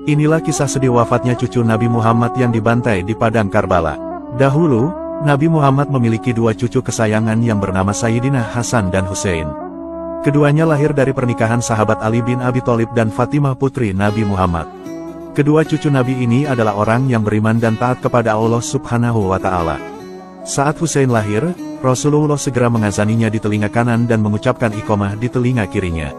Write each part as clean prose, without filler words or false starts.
Inilah kisah sedih wafatnya cucu Nabi Muhammad yang dibantai di padang Karbala. Dahulu, Nabi Muhammad memiliki dua cucu kesayangan yang bernama Sayyidina Hasan dan Hussein. Keduanya lahir dari pernikahan sahabat Ali bin Abi Thalib dan Fatimah putri Nabi Muhammad. Kedua cucu Nabi ini adalah orang yang beriman dan taat kepada Allah Subhanahu wa Ta'ala. Saat Hussein lahir, Rasulullah segera mengazaninya di telinga kanan dan mengucapkan iqamah di telinga kirinya.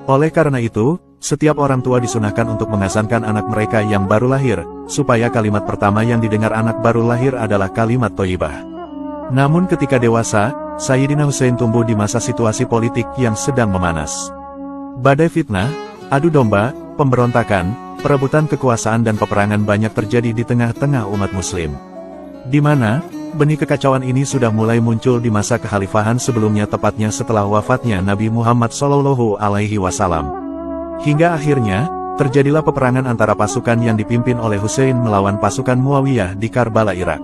Oleh karena itu, setiap orang tua disunahkan untuk mengazankan anak mereka yang baru lahir, supaya kalimat pertama yang didengar anak baru lahir adalah kalimat thayyibah. Namun ketika dewasa, Sayyidina Hussein tumbuh di masa situasi politik yang sedang memanas. Badai fitnah, adu domba, pemberontakan, perebutan kekuasaan dan peperangan banyak terjadi di tengah-tengah umat muslim. Di mana, benih kekacauan ini sudah mulai muncul di masa kekhalifahan sebelumnya, tepatnya setelah wafatnya Nabi Muhammad SAW. Hingga akhirnya, terjadilah peperangan antara pasukan yang dipimpin oleh Hussein melawan pasukan Muawiyah di Karbala, Irak.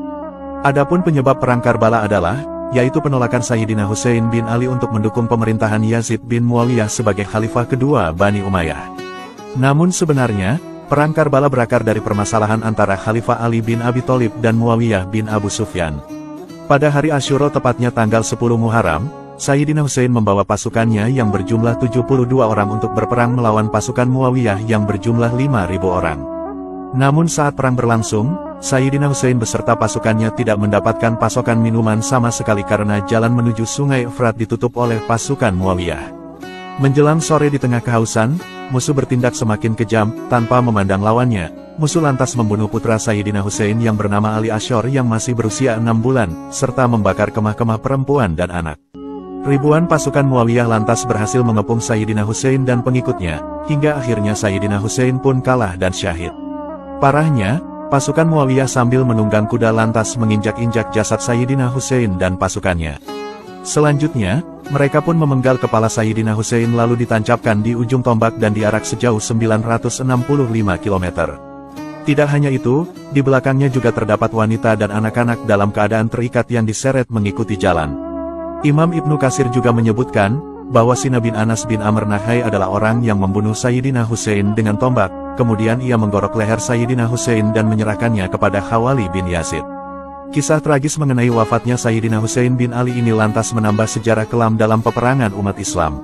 Adapun penyebab perang Karbala adalah, yaitu penolakan Sayyidina Hussein bin Ali untuk mendukung pemerintahan Yazid bin Muawiyah sebagai khalifah kedua Bani Umayyah. Namun sebenarnya, perang Karbala berakar dari permasalahan antara Khalifah Ali bin Abi Thalib dan Muawiyah bin Abu Sufyan. Pada hari Asyura, tepatnya tanggal 10 Muharram, Sayyidina Hussein membawa pasukannya yang berjumlah 72 orang untuk berperang melawan pasukan Muawiyah yang berjumlah 5.000 orang. Namun saat perang berlangsung, Sayyidina Hussein beserta pasukannya tidak mendapatkan pasokan minuman sama sekali karena jalan menuju sungai Efrat ditutup oleh pasukan Muawiyah. Menjelang sore di tengah kehausan, musuh bertindak semakin kejam. Tanpa memandang lawannya, musuh lantas membunuh putra Sayyidina Hussein yang bernama Ali Ashor yang masih berusia 6 bulan, serta membakar kemah-kemah perempuan dan anak. Ribuan pasukan Muawiyah lantas berhasil mengepung Sayyidina Hussein dan pengikutnya, hingga akhirnya Sayyidina Hussein pun kalah dan syahid. Parahnya, pasukan Muawiyah sambil menunggang kuda lantas menginjak-injak jasad Sayyidina Hussein dan pasukannya. Selanjutnya, mereka pun memenggal kepala Sayyidina Hussein lalu ditancapkan di ujung tombak dan diarak sejauh 965 km. Tidak hanya itu, di belakangnya juga terdapat wanita dan anak-anak dalam keadaan terikat yang diseret mengikuti jalan. Imam Ibnu Katsir juga menyebutkan, bahwa Sina bin Anas bin Amr Nahai adalah orang yang membunuh Sayyidina Hussein dengan tombak, kemudian ia menggorok leher Sayyidina Hussein dan menyerahkannya kepada Khawali bin Yazid. Kisah tragis mengenai wafatnya Sayyidina Hussein bin Ali ini lantas menambah sejarah kelam dalam peperangan umat Islam.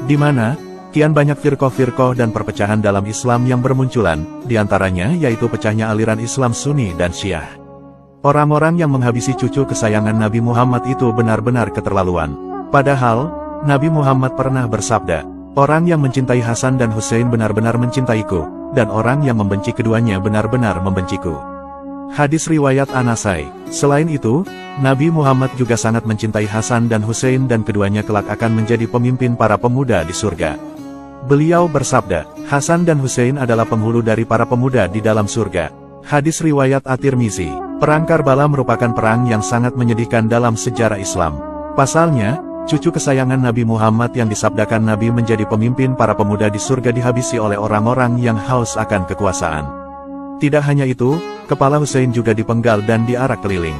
Di mana, kian banyak firqah-firqah dan perpecahan dalam Islam yang bermunculan, diantaranya yaitu pecahnya aliran Islam Sunni dan Syiah. Orang-orang yang menghabisi cucu kesayangan Nabi Muhammad itu benar-benar keterlaluan. Padahal, Nabi Muhammad pernah bersabda, orang yang mencintai Hasan dan Hussein benar-benar mencintaiku, dan orang yang membenci keduanya benar-benar membenciku. Hadis riwayat An-Nasai. Selain itu, Nabi Muhammad juga sangat mencintai Hasan dan Hussein dan keduanya kelak akan menjadi pemimpin para pemuda di surga. Beliau bersabda, Hasan dan Hussein adalah penghulu dari para pemuda di dalam surga. Hadis riwayat At-Tirmizi. Perang Karbala merupakan perang yang sangat menyedihkan dalam sejarah Islam. Pasalnya, cucu kesayangan Nabi Muhammad yang disabdakan Nabi menjadi pemimpin para pemuda di surga dihabisi oleh orang-orang yang haus akan kekuasaan. Tidak hanya itu, kepala Hussein juga dipenggal dan diarak keliling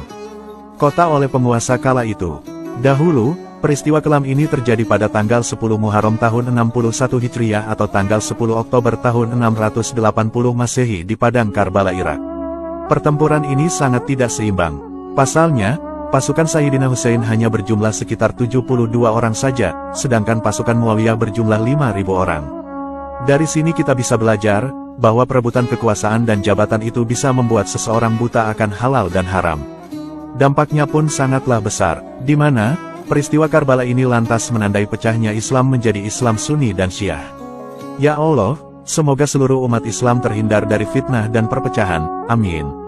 kota oleh penguasa kala itu. Dahulu, peristiwa kelam ini terjadi pada tanggal 10 Muharram tahun 61 Hijriah atau tanggal 10 Oktober tahun 680 Masehi di padang Karbala, Irak. Pertempuran ini sangat tidak seimbang. Pasalnya, pasukan Sayyidina Hussein hanya berjumlah sekitar 72 orang saja, sedangkan pasukan Muawiyah berjumlah 5.000 orang. Dari sini kita bisa belajar, bahwa perebutan kekuasaan dan jabatan itu bisa membuat seseorang buta akan halal dan haram. Dampaknya pun sangatlah besar, di mana, peristiwa Karbala ini lantas menandai pecahnya Islam menjadi Islam Sunni dan Syiah. Ya Allah, semoga seluruh umat Islam terhindar dari fitnah dan perpecahan. Amin.